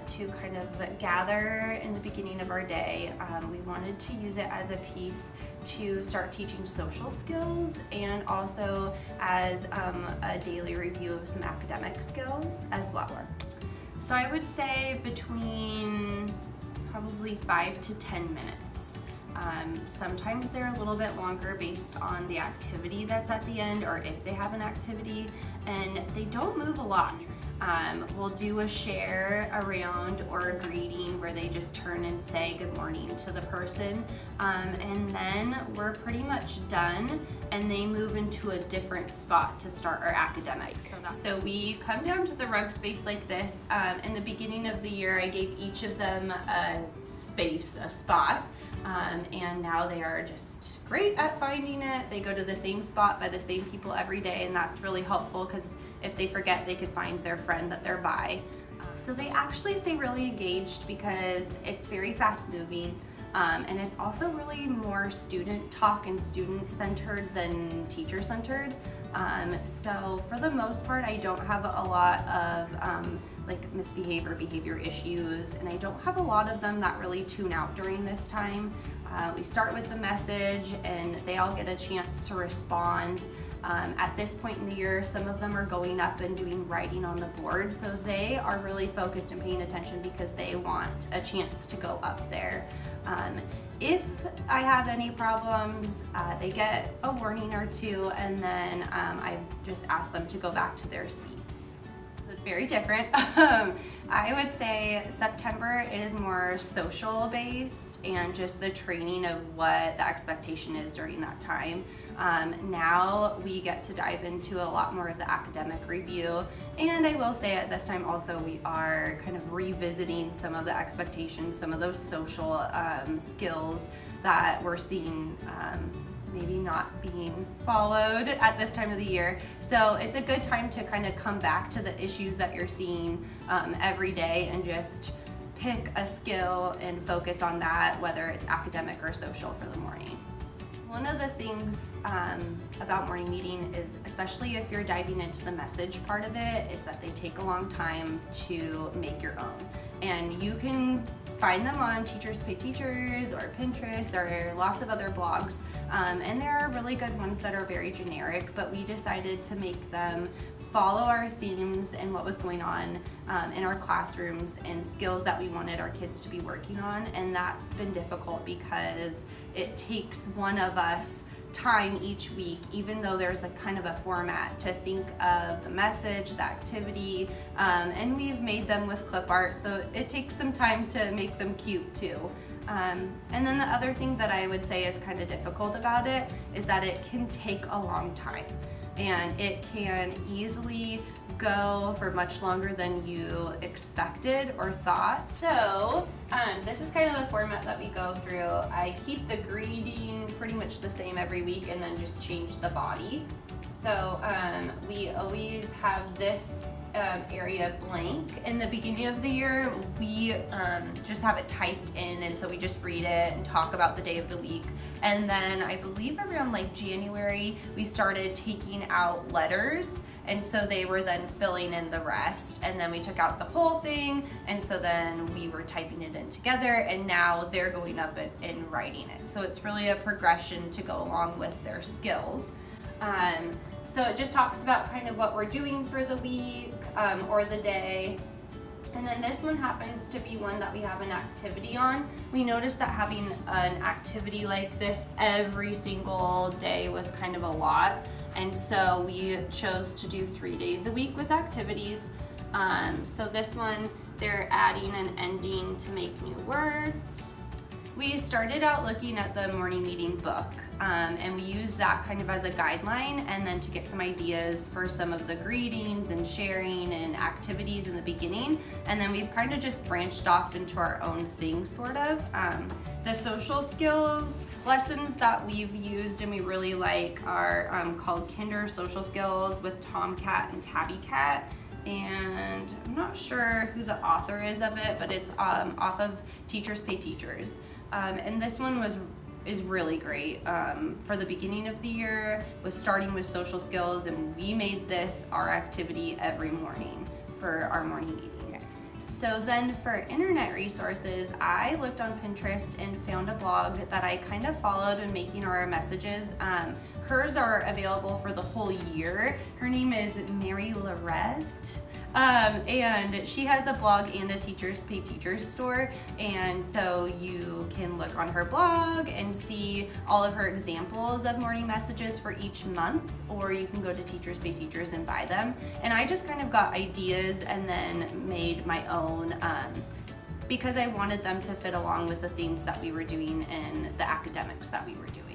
to kind of gather in the beginning of our day. We wanted to use it as a piece to start teaching social skills and also as a daily review of some academic skills as well. So I would say between probably 5 to 10 minutes. Sometimes they're a little bit longer based on the activity that's at the end or if they have an activity, and they don't move a lot. We'll do a share around or a greeting where they just turn and say good morning to the person, and then we're pretty much done and they move into a different spot to start our academics. So we come down to the rug space like this. In the beginning of the year I gave each of them a space, a spot, and now they are just great at finding it. They go to the same spot by the same people every day, and that's really helpful because if they forget, they could find their friend that they're by. So they actually stay really engaged because it's very fast moving, and it's also really more student talk and student centered than teacher centered. So for the most part, I don't have a lot of like misbehavior, behavior issues, and I don't have a lot of them that really tune out during this time. We start with the message and they all get a chance to respond. At this point in the year, some of them are going up and doing writing on the board, so they are really focused and paying attention because they want a chance to go up there. If I have any problems, they get a warning or two, and then I just ask them to go back to their seats. It's very different. I would say September is more social based and just the training of what the expectation is during that time. Now we get to dive into a lot more of the academic review, and I will say at this time also we are kind of revisiting some of the expectations, some of those social skills that we're seeing maybe not being followed at this time of the year. So it's a good time to kind of come back to the issues that you're seeing every day and just pick a skill and focus on that, whether it's academic or social for the morning. One of the things about morning meeting is, especially if you're diving into the message part of it, is that they take a long time to make your own. And you can find them on Teachers Pay Teachers or Pinterest or lots of other blogs. And there are really good ones that are very generic, but we decided to make them follow our themes and what was going on in our classrooms and skills that we wanted our kids to be working on. And that's been difficult because it takes one of us time each week, even though there's a kind of a format, to think of the message, the activity, and we've made them with clip art, so it takes some time to make them cute too. And then the other thing that I would say is kind of difficult about it is that it can take a long time, and it can easily go for much longer than you expected or thought. So this is kind of the format that we go through. I keep the greeting pretty much the same every week and then just change the body. So we always have this area blank. In the beginning of the year, we just have it typed in, and so we just read it and talk about the day of the week. And then I believe around like January, we started taking out letters, and so they were then filling in the rest. And then we took out the whole thing, and so then we were typing it in together, and now they're going up and writing it. So it's really a progression to go along with their skills. So it just talks about kind of what we're doing for the week or the day. And then this one happens to be one that we have an activity on. We noticed that having an activity like this every single day was kind of a lot. And so we chose to do 3 days a week with activities. So this one, they're adding and ending to make new words. We started out looking at the morning meeting book, and we used that kind of as a guideline, and then to get some ideas for some of the greetings and sharing and activities in the beginning. And then we've kind of just branched off into our own thing, sort of. The social skills lessons that we've used and we really like are called Kinder Social Skills with Tomcat and Tabby Cat. And I'm not sure who the author is of it, but it's off of Teachers Pay Teachers. And this one is really great for the beginning of the year, with starting with social skills, and we made this our activity every morning for our morning meeting. So then for internet resources, I looked on Pinterest and found a blog that I kind of followed in making our messages. Hers are available for the whole year. Her name is Mary Lorette. And she has a blog and a Teachers Pay Teachers store, and so you can look on her blog and see all of her examples of morning messages for each month, or you can go to Teachers Pay Teachers and buy them. And I just kind of got ideas and then made my own because I wanted them to fit along with the themes that we were doing and the academics that we were doing.